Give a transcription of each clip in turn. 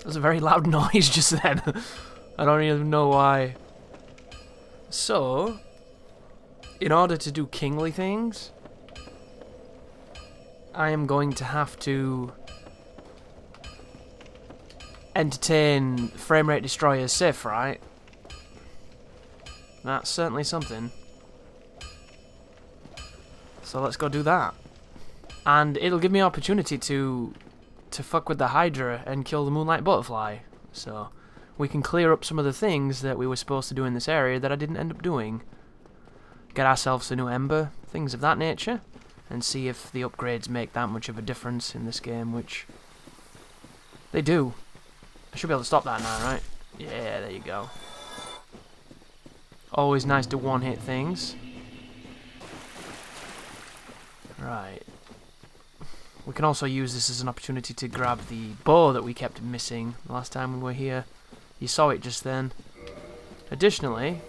There's a very loud noise just then. I don't even know why. So, in order to do kingly things, I am going to have to entertain framerate destroyers safe, right? That's certainly something. So let's go do that. And it'll give me an opportunity to fuck with the Hydra and kill the Moonlight Butterfly. So we can clear up some of the things that we were supposed to do in this area that I didn't end up doing. Get ourselves a new ember, things of that nature, and see if the upgrades make that much of a difference in this game, which they do. I should be able to stop that now, right? Yeah, there you go. Always nice to one-hit things. Right. We can also use this as an opportunity to grab the bow that we kept missing the last time we were here. You saw it just then. Additionally,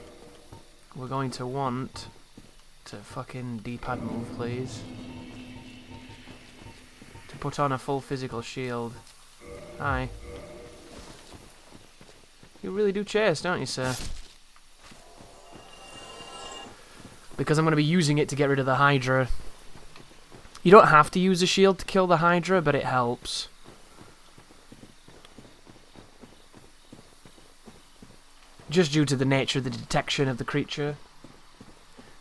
we're going to want to fucking D-pad move, please. To put on a full physical shield. Hi. You really do chase, don't you, sir? Because I'm going to be using it to get rid of the Hydra. You don't have to use a shield to kill the Hydra, but it helps. Just due to the nature of the detection of the creature.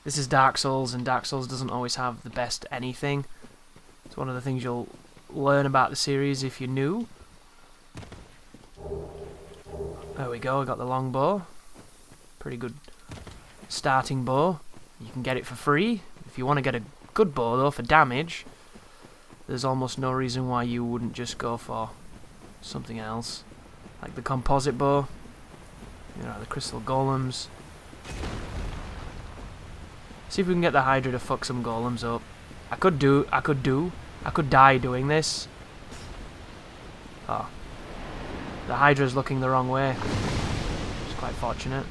This is Dark Souls, and Dark Souls doesn't always have the best anything. It's one of the things you'll learn about the series if you're new. There we go, I got the longbow. Pretty good starting bow. You can get it for free. If you want to get a good bow though for damage, there's almost no reason why you wouldn't just go for something else. Like the composite bow. You know, the crystal golems. See if we can get the Hydra to fuck some golems up. I could die doing this. Oh. The Hydra's looking the wrong way. It's quite fortunate.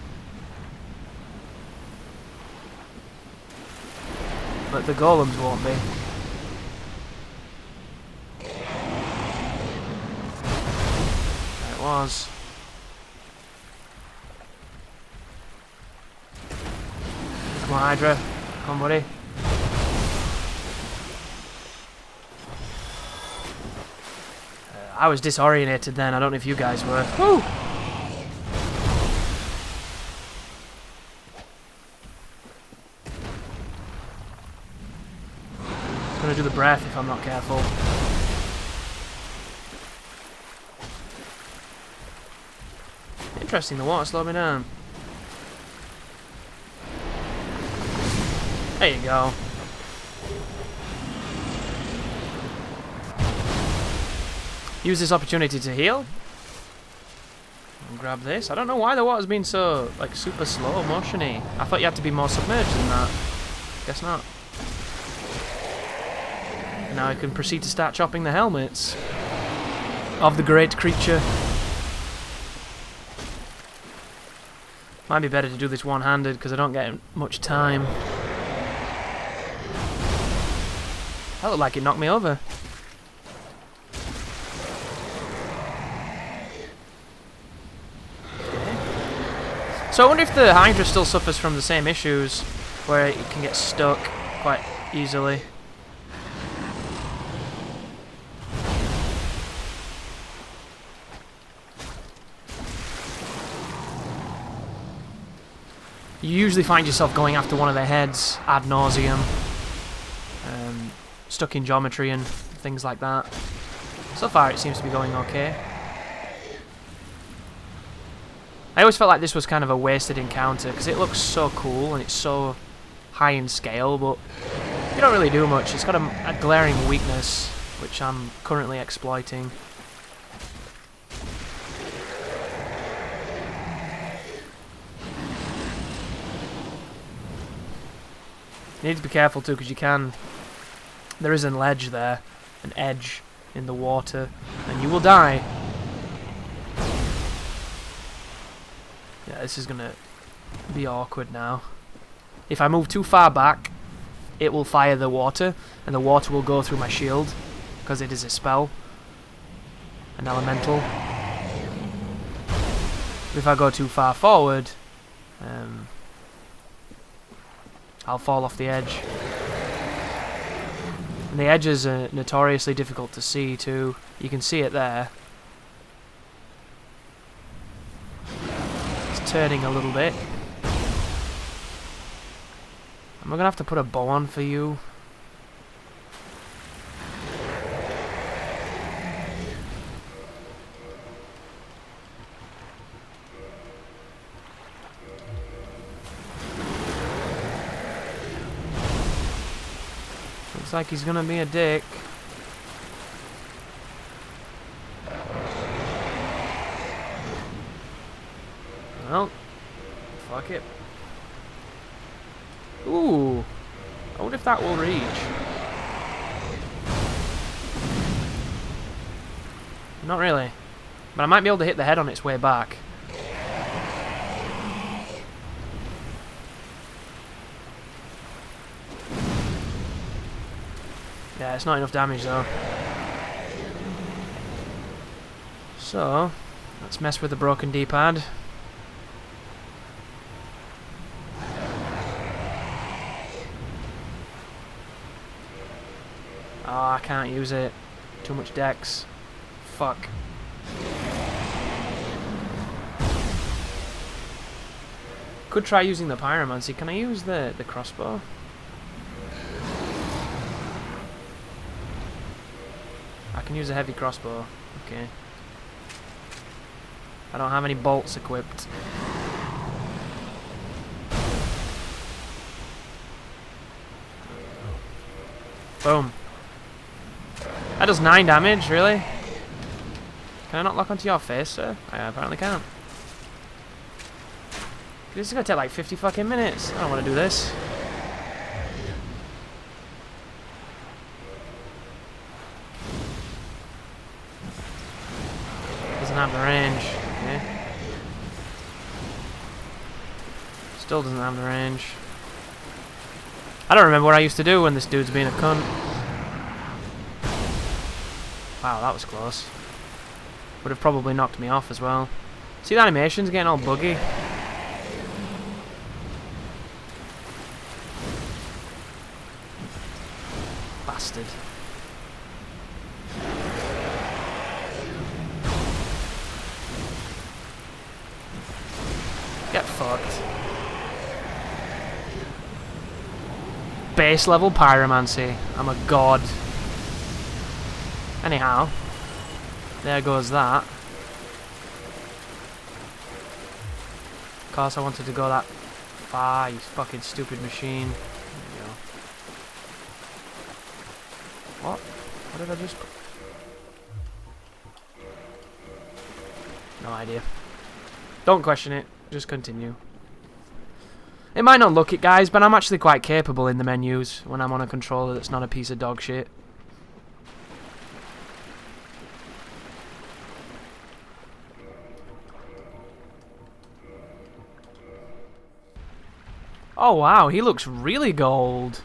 But the golems won't be. There it was. Come on, Hydra. Come on, buddy. I was disorientated then. I don't know if you guys were. Woo! I'm gonna do the breath if I'm not careful. Interesting, the water slowed me down. There you go. Use this opportunity to heal. And grab this. I don't know why the water's been so, like, super slow motion-y. I thought you had to be more submerged than that. Guess not. And now I can proceed to start chopping the helmets of the great creature. Might be better to do this one-handed because I don't get much time. That looked like it knocked me over. So I wonder if the Hydra still suffers from the same issues, where it can get stuck quite easily. You usually find yourself going after one of their heads ad nauseum, stuck in geometry and things like that. So far it seems to be going okay. I always felt like this was kind of a wasted encounter because it looks so cool and it's so high in scale, but you don't really do much. It's got a glaring weakness, which I'm currently exploiting. You need to be careful too, because you can... There is an ledge there, an edge in the water, and you will die. Yeah, this is gonna be awkward now. If I move too far back, it will fire the water, and the water will go through my shield, because it is a spell. An elemental. But if I go too far forward, I'll fall off the edge. And the edges are notoriously difficult to see too. You can see it there. It's turning a little bit. Am I gonna have to put a bow on for you? Looks like he's gonna be a dick. Well, fuck it. Ooh, I wonder if that will reach. Not really, but I might be able to hit the head on its way back. Yeah, it's not enough damage though. So, let's mess with the broken D-pad. Oh, I can't use it. Too much dex. Fuck. Could try using the pyromancy. Can I use the crossbow? I can use a heavy crossbow. Okay. I don't have any bolts equipped. Boom. That does 9 damage, really? Can I not lock onto your face, sir? I apparently can't. This is gonna take like 50 fucking minutes. I don't want to do this. Doesn't have the range. Okay. Still doesn't have the range. I don't remember what I used to do when this dude's being a cunt. Wow, that was close. Would have probably knocked me off as well. See the animation's getting all buggy? Bastard. Get fucked. Base level pyromancy. I'm a god. Anyhow, there goes that. Of course I wanted to go that far, you fucking stupid machine. There we go. What? What did I just... No idea. Don't question it, just continue. It might not look it, guys, but I'm actually quite capable in the menus when I'm on a controller that's not a piece of dog shit. Oh wow, he looks really gold.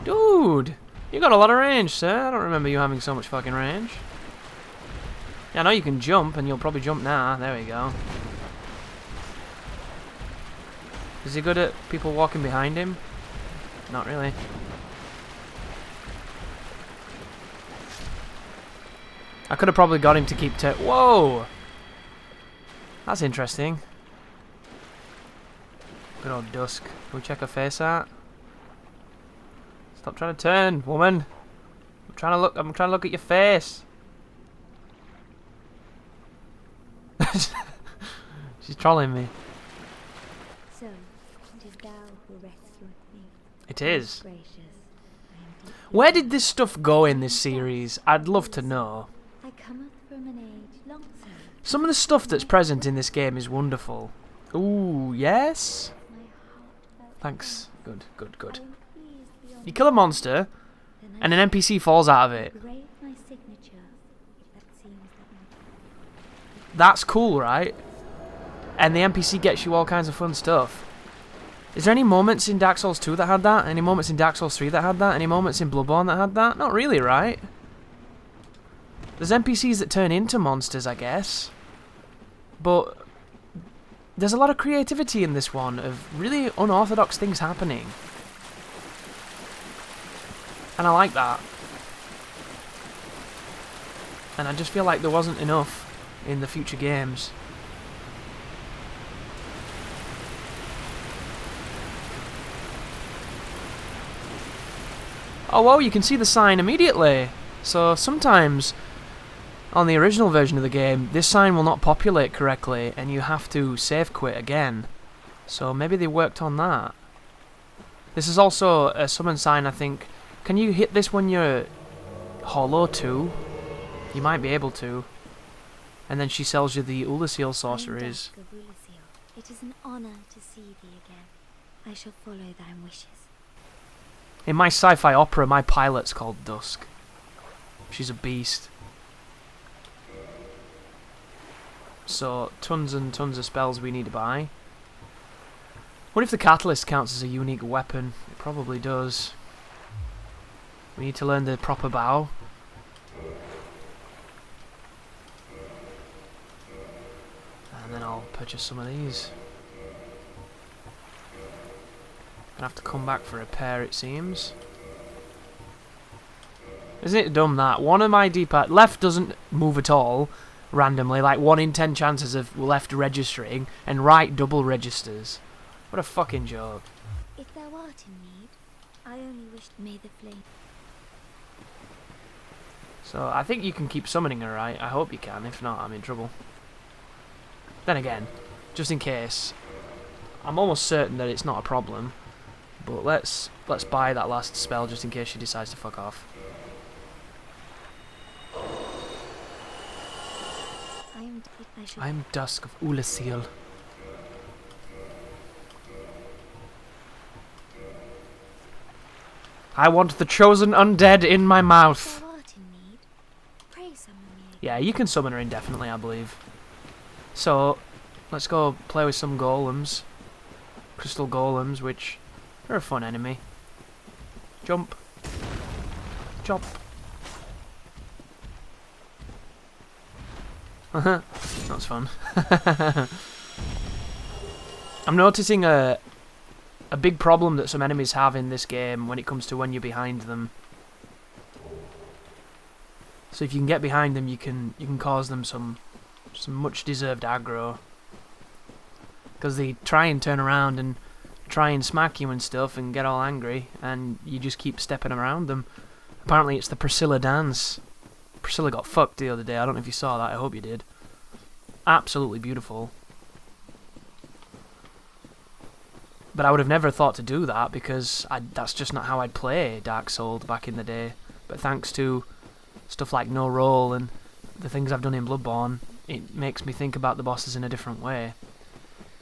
Dude, you got a lot of range, sir. I don't remember you having so much fucking range. Yeah, I know you can jump, and you'll probably jump now. There we go. Is he good at people walking behind him? Not really. I could have probably got him to keep Whoa! That's interesting. Good old Dusk. Can we check her face out? Stop trying to turn, woman. I'm trying to look at your face. She's trolling me. So, it is thou who rescueth me. It is. Gracious. Where did this stuff go in this series? I'd love to know. I cometh from an age long so. Some of the stuff that's present in this game is wonderful. Ooh, yes? Thanks. Good, good, good. You kill a monster, and an NPC falls out of it. That's cool, right? And the NPC gets you all kinds of fun stuff. Is there any moments in Dark Souls 2 that had that? Any moments in Dark Souls 3 that had that? Any moments in Bloodborne that had that? Not really, right? There's NPCs that turn into monsters, I guess. But there's a lot of creativity in this one, of really unorthodox things happening. And I like that. And I just feel like there wasn't enough in the future games. Oh, whoa, you can see the sign immediately. So sometimes on the original version of the game, this sign will not populate correctly and you have to save quit again. So maybe they worked on that. This is also a summon sign, I think. Can you hit this when you're hollow too? You might be able to. And then she sells you the Oolacile sorceries. I am Dusk of Oolacile. It is an honor to see thee again. I shall follow thy wishes. In my sci-fi opera, my pilot's called Dusk. She's a beast. So, tons and tons of spells we need to buy. What if the catalyst counts as a unique weapon? It probably does. We need to learn the proper bow. And then I'll purchase some of these. Gonna have to come back for repair, it seems. Isn't it dumb that one of my D-pad left doesn't move at all randomly, like 1 in 10 chances of left registering, and right double registers? What a fucking joke. If thou art in need, I only wish may the flame. So I think you can keep summoning her, right? I hope you can. If not, I'm in trouble. Then again, just in case, I'm almost certain that it's not a problem. But let's buy that last spell just in case she decides to fuck off. I am Dusk of Oolacile. I want the chosen undead in my mouth. Thou art in need. Pray summon me. Yeah, you can summon her indefinitely, I believe. So, let's go play with some golems. Crystal golems, which are a fun enemy. Jump. Chop. That's fun. I'm noticing a big problem that some enemies have in this game when it comes to when you're behind them. So if you can get behind them, you can cause them some much deserved aggro. Because they try and turn around and try and smack you and stuff and get all angry, and you just keep stepping around them. Apparently it's the Priscilla dance. Priscilla got fucked the other day. I don't know if you saw that. I hope you did. Absolutely beautiful. But I would have never thought to do that because that's just not how I'd play Dark Souls back in the day. But thanks to stuff like No Roll and the things I've done in Bloodborne, it makes me think about the bosses in a different way.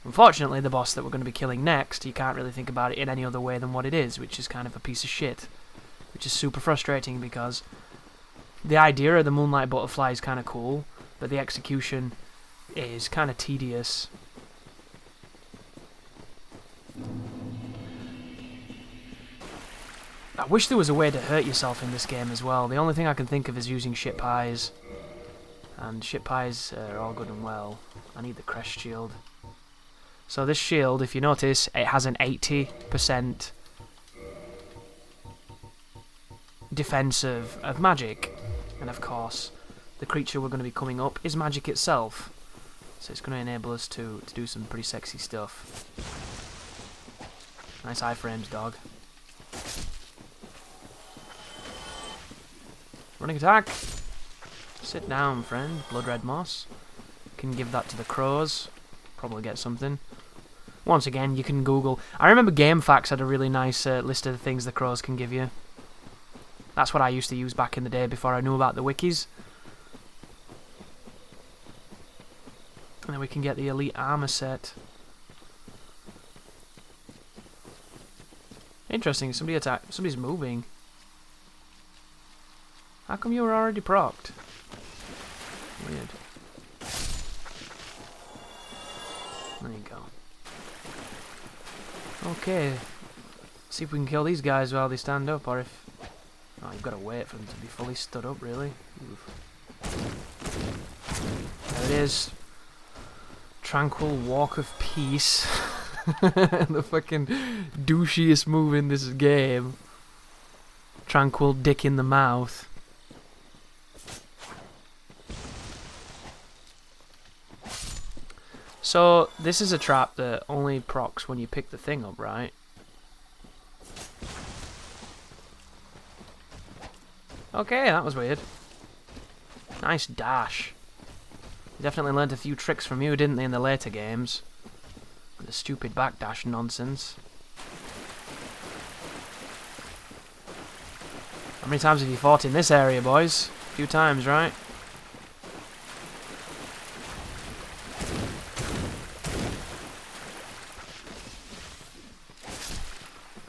Unfortunately, the boss that we're going to be killing next, you can't really think about it in any other way than what it is, which is kind of a piece of shit. Which is super frustrating because the idea of the Moonlight Butterfly is kind of cool, but the execution is kind of tedious. I wish there was a way to hurt yourself in this game as well. The only thing I can think of is using shit pies. And shit pies are all good and well. I need the crest shield. So this shield, if you notice, it has an 80% defense of magic. And of course, the creature we're going to be coming up is magic itself. So it's going to enable us to do some pretty sexy stuff. Nice iframes, dog. Running attack! Sit down, friend. Blood red moss. Can give that to the crows. Probably get something. Once again, you can Google. I remember GameFAQs had a really nice list of the things the crows can give you. That's what I used to use back in the day before I knew about the wikis. And then we can get the elite armor set. Interesting, somebody's moving. How come you were already procced? Weird. There you go. Okay. See if we can kill these guys while they stand up, or if... Oh, you've got to wait for them to be fully stood up, really. Oof. There it is. Tranquil Walk of Peace. The fucking douchiest move in this game. Tranquil Dick in the Mouth. So, this is a trap that only procs when you pick the thing up, right? Okay, that was weird. Nice dash. They definitely learned a few tricks from you, didn't they, in the later games? With the stupid backdash nonsense. How many times have you fought in this area, boys? A few times, right?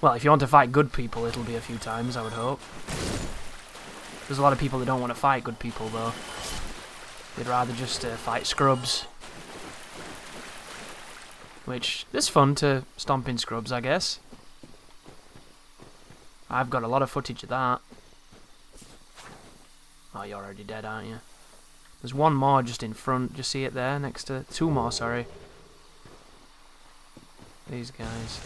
Well, if you want to fight good people, it'll be a few times, I would hope. There's a lot of people that don't want to fight good people, though. They'd rather just fight scrubs. Which, is fun to stomp in scrubs, I guess. I've got a lot of footage of that. Oh, you're already dead, aren't you? There's one more just in front. Just see it there, next to... Two more, sorry. These guys.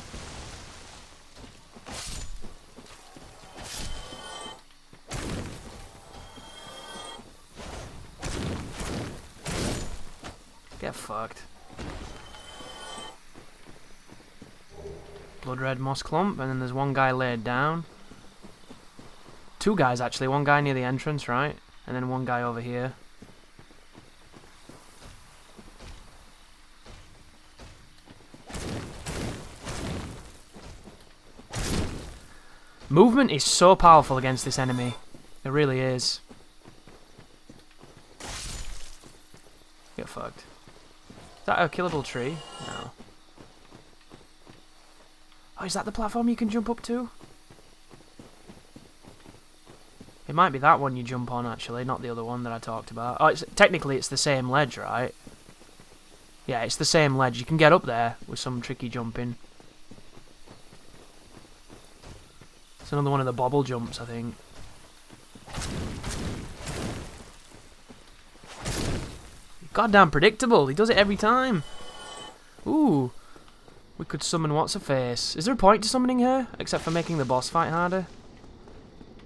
Get fucked. Blood red moss clump, and then there's one guy laid down. Two guys actually, one guy near the entrance, right? And then one guy over here. Movement is so powerful against this enemy. It really is. Get fucked. Is that a killable tree? No. Oh, is that the platform you can jump up to? It might be that one you jump on, actually, not the other one that I talked about. Oh, technically it's the same ledge, right? Yeah, it's the same ledge. You can get up there with some tricky jumping. It's another one of the bobble jumps, I think. Goddamn predictable. He does it every time. Ooh. We could summon what's-her-face. Is there a point to summoning her? Except for making the boss fight harder?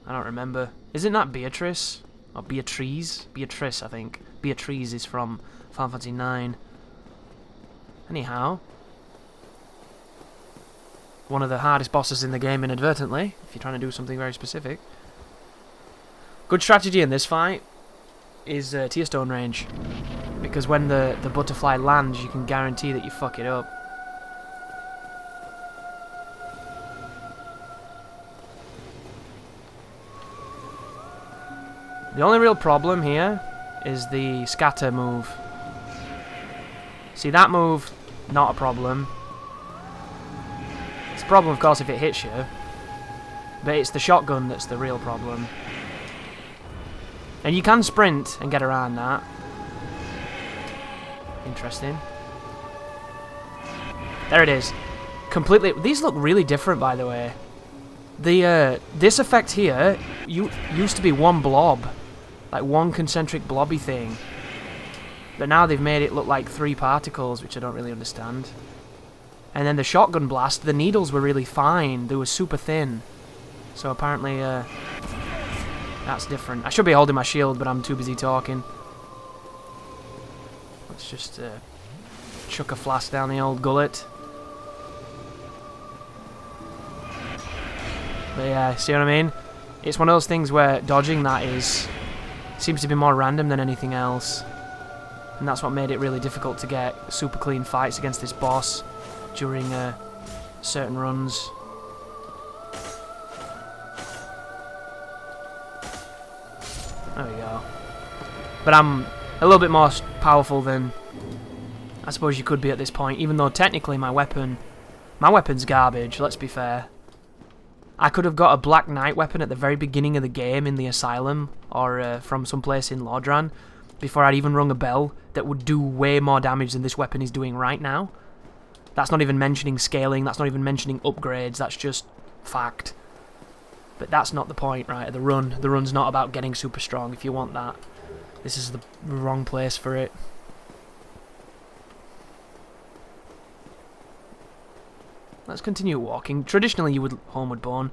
I don't remember. Isn't that Beatrice? Or Beatrice? Beatrice, I think. Beatrice is from Final Fantasy IX. Anyhow. One of the hardest bosses in the game inadvertently, if you're trying to do something very specific. Good strategy in this fight is Tear Stone range. Because when the butterfly lands, you can guarantee that you fuck it up. The only real problem here is the scatter move. See, that move, not a problem. It's a problem, of course, if it hits you. But it's the shotgun that's the real problem. And you can sprint and get around that. Interesting. There it is. Completely... These look really different, by the way. This effect here used to be one blob. Like one concentric blobby thing. But now they've made it look like 3 particles, which I don't really understand. And then the shotgun blast, the needles were really fine. They were super thin. So apparently, that's different. I should be holding my shield, but I'm too busy talking. Let's just chuck a flask down the old gullet. But yeah, see what I mean? It's one of those things where dodging that seems to be more random than anything else. And that's what made it really difficult to get super clean fights against this boss during certain runs. There we go. But I'm a little bit more powerful than I suppose you could be at this point, even though technically my weapon's garbage, let's be fair. I could have got a Black Knight weapon at the very beginning of the game in the Asylum, or from someplace in Lordran, before I'd even rung a bell, that would do way more damage than this weapon is doing right now. That's not even mentioning scaling, that's not even mentioning upgrades, that's just fact. But that's not the point, right? The run's not about getting super strong. If you want that, this is the wrong place for it. Let's continue walking. Traditionally, you would homeward bourne.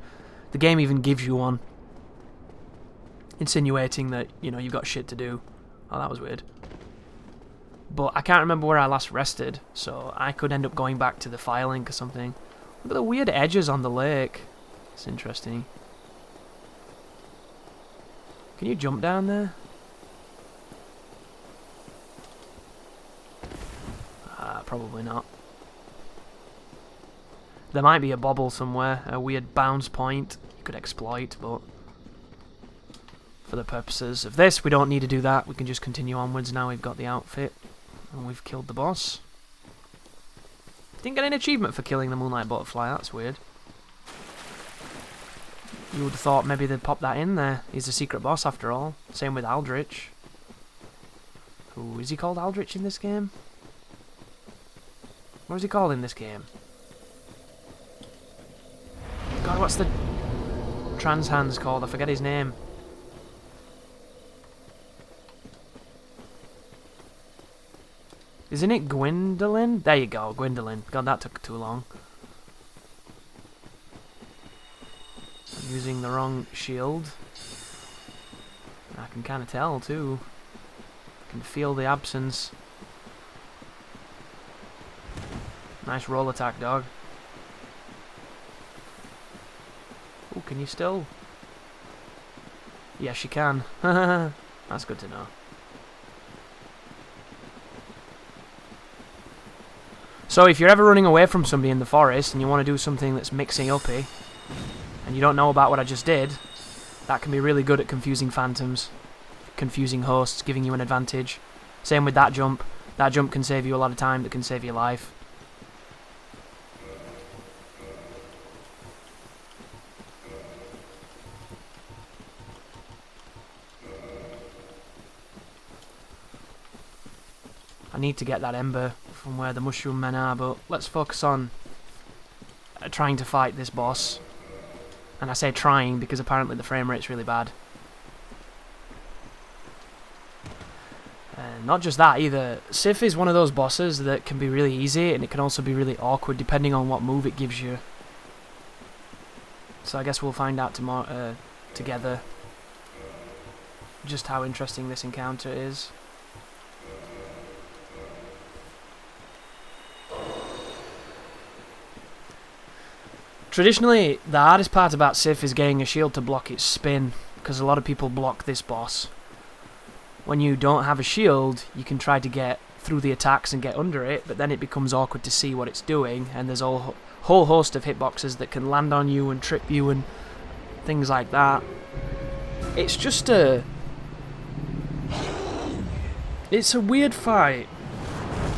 The game even gives you one, insinuating that, you know, you've got shit to do. Oh, that was weird. But I can't remember where I last rested, so I could end up going back to the file link or something. Look at the weird edges on the lake. It's interesting. Can you jump down there? Probably not. There might be a bobble somewhere, a weird bounce point you could exploit, but for the purposes of this, we don't need to do that. We can just continue onwards now we've got the outfit and we've killed the boss. Didn't get an achievement for killing the Moonlight Butterfly, that's weird. You would have thought maybe they'd pop that in there. He's a secret boss after all. Same with Aldrich. Ooh, is he called Aldrich in this game? What is he called in this game? God, what's the trans hands called? I forget his name. Isn't it Gwendolyn? There you go, Gwendolyn. God, that took too long. I'm using the wrong shield. I can kind of tell, too. I can feel the absence. Nice roll attack, dog. Oh, can you still? Yes, you can. That's good to know. So if you're ever running away from somebody in the forest and you want to do something that's mixing-uppy, and you don't know about what I just did, that can be really good at confusing phantoms, confusing hosts, giving you an advantage. Same with that jump. That jump can save you a lot of time, that can save your life. I need to get that ember from where the mushroom men are, but let's focus on trying to fight this boss. And I say trying because apparently the frame rate's really bad. And not just that either. Sif is one of those bosses that can be really easy and it can also be really awkward depending on what move it gives you. So I guess we'll find out tomorrow together just how interesting this encounter is. Traditionally, the hardest part about Sif is getting a shield to block its spin, because a lot of people block this boss. When you don't have a shield, you can try to get through the attacks and get under it, but then it becomes awkward to see what it's doing, and there's a whole host of hitboxes that can land on you and trip you and things like that. It's just a... It's a weird fight.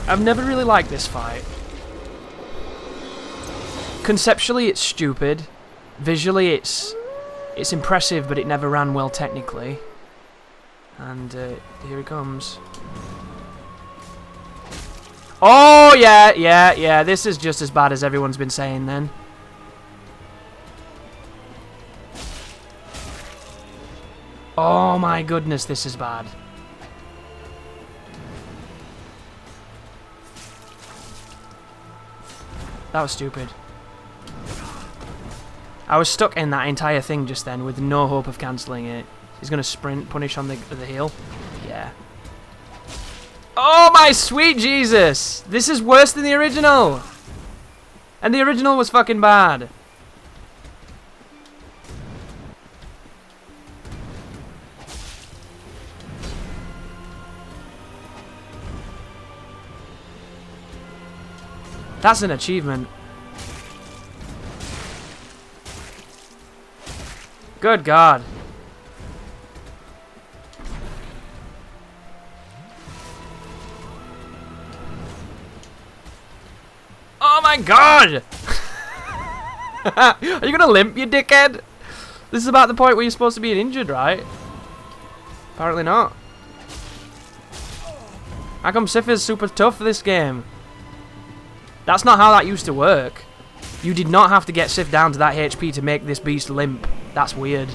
I've never really liked this fight. Conceptually, it's stupid. Visually, it's impressive, but it never ran well technically. And here it comes. Oh, yeah. This is just as bad as everyone's been saying then. Oh my goodness, this is bad. That was stupid. I was stuck in that entire thing just then with no hope of cancelling it. He's going to sprint, punish on the heel. Yeah. Oh my sweet Jesus! This is worse than the original! And the original was fucking bad. That's an achievement. Good God. Oh my God! Are you gonna limp, you dickhead? This is about the point where you're supposed to be injured, right? Apparently not. How come Sif is super tough for this game? That's not how that used to work. You did not have to get Sif down to that HP to make this beast limp. That's weird.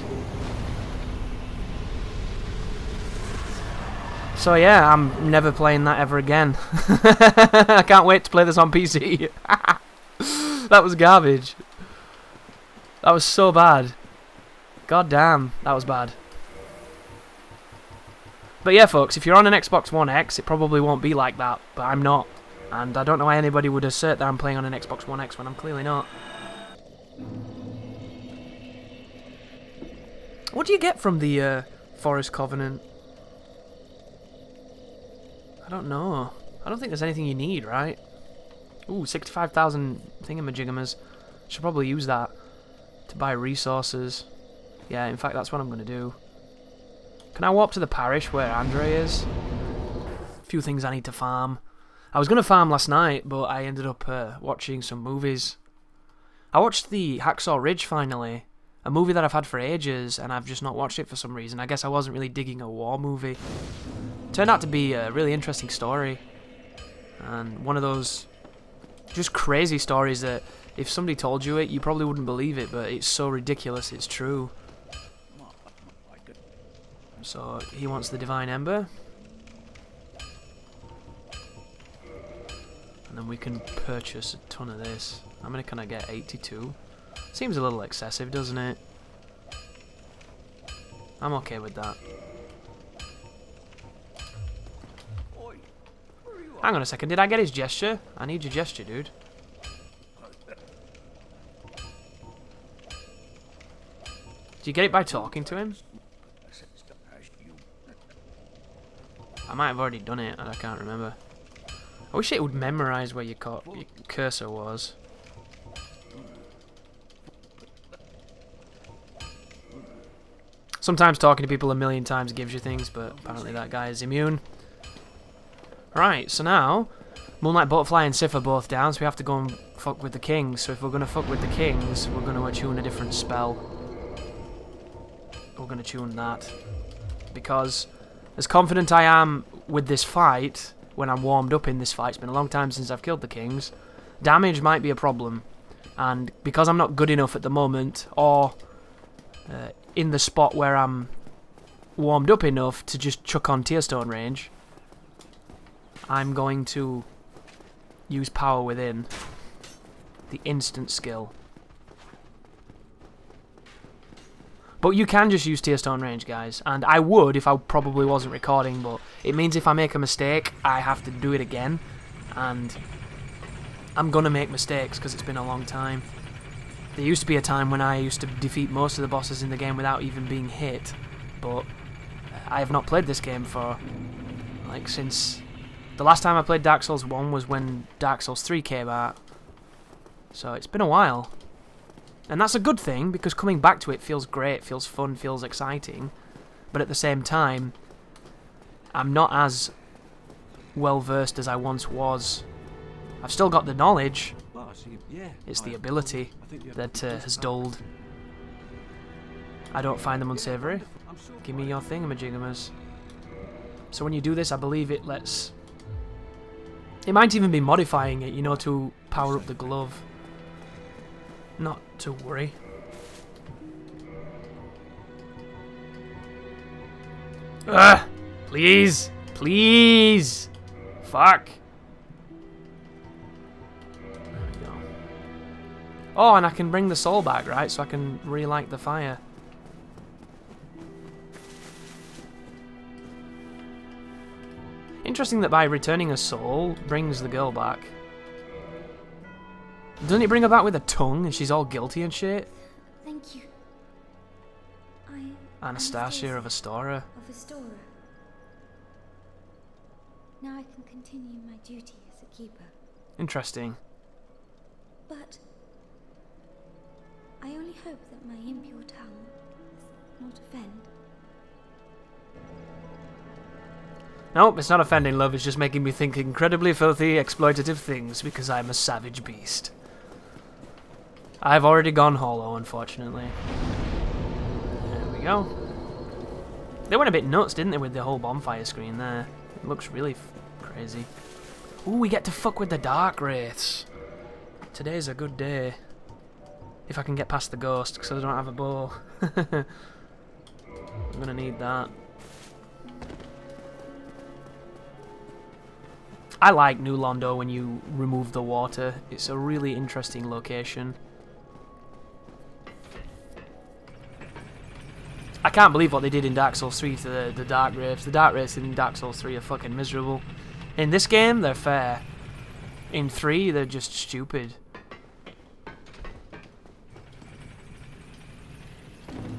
So yeah, I'm never playing that ever again. I can't wait to play this on PC. That was garbage. That was so bad. God damn, that was bad. But yeah, folks, if you're on an Xbox One X, it probably won't be like that, but I'm not. And I don't know why anybody would assert that I'm playing on an Xbox One X when I'm clearly not. What do you get from the Forest Covenant? I don't know. I don't think there's anything you need, right? Ooh, 65,000 thingamajiggers. Should probably use that to buy resources. Yeah, in fact, that's what I'm going to do. Can I walk to the parish where Andre is? A few things I need to farm. I was going to farm last night, but I ended up watching some movies. I watched the Hacksaw Ridge finally. A movie that I've had for ages, and I've just not watched it for some reason. I guess I wasn't really digging a war movie. Turned out to be a really interesting story. And one of those just crazy stories that if somebody told you it, you probably wouldn't believe it, but it's so ridiculous it's true. So he wants the Divine Ember. And then we can purchase a ton of this. How many can I get? 82? Seems a little excessive, doesn't it? I'm okay with that. Hang on a second, did I get his gesture? I need your gesture, dude. Do you get it by talking to him? I might have already done it, and I can't remember. I wish it would memorize where your cursor was. Sometimes talking to people a million times gives you things, but apparently that guy is immune. Right, so now, Moonlight Butterfly and Sif are both down, so we have to go and fuck with the kings. So if we're going to fuck with the kings, we're going to attune a different spell. We're going to tune that. Because, as confident I am with this fight, when I'm warmed up in this fight, it's been a long time since I've killed the kings, damage might be a problem. And because I'm not good enough at the moment, or in the spot where I'm warmed up enough to just chuck on Tearstone range, I'm going to use Power Within, the instant skill. But you can just use Tearstone range, guys, and I would if I probably wasn't recording, but it means if I make a mistake, I have to do it again, and I'm gonna make mistakes because it's been a long time. There used to be a time when I used to defeat most of the bosses in the game without even being hit, but I have not played this game for, like, since... The last time I played Dark Souls 1 was when Dark Souls 3 came out. So it's been a while. And that's a good thing, because coming back to it feels great, feels fun, feels exciting. But at the same time, I'm not as well versed as I once was. I've still got the knowledge. It's the ability that has dulled. I don't find them unsavory. Give me your thingamajiggers. So when you do this, I believe it lets... It might even be modifying it, you know, to power up the glove. Not to worry. Ugh! Please! Please! Fuck! There we go. Oh, and I can bring the soul back, right? So I can relight the fire. Interesting that by returning a soul, brings the girl back. Doesn't it bring her back with a tongue and she's all guilty and shit? Thank you. Anastasia of Astora. Of Astora. Now I can continue my duty as a keeper. Interesting. But I only hope that my impure tongue does not offend. Nope, it's not offending, love. It's just making me think incredibly filthy, exploitative things because I'm a savage beast. I've already gone hollow, unfortunately. There we go. They went a bit nuts, didn't they, with the whole bonfire screen there? It looks really crazy. Ooh, we get to fuck with the dark wraiths. Today's a good day. If I can get past the ghost, because I don't have a bow. I'm gonna need that. I like New Londo when you remove the water. It's a really interesting location. I can't believe what they did in Dark Souls 3 to the Dark Wraiths. The Dark Wraiths in Dark Souls 3 are fucking miserable. In this game, they're fair. In 3, they're just stupid.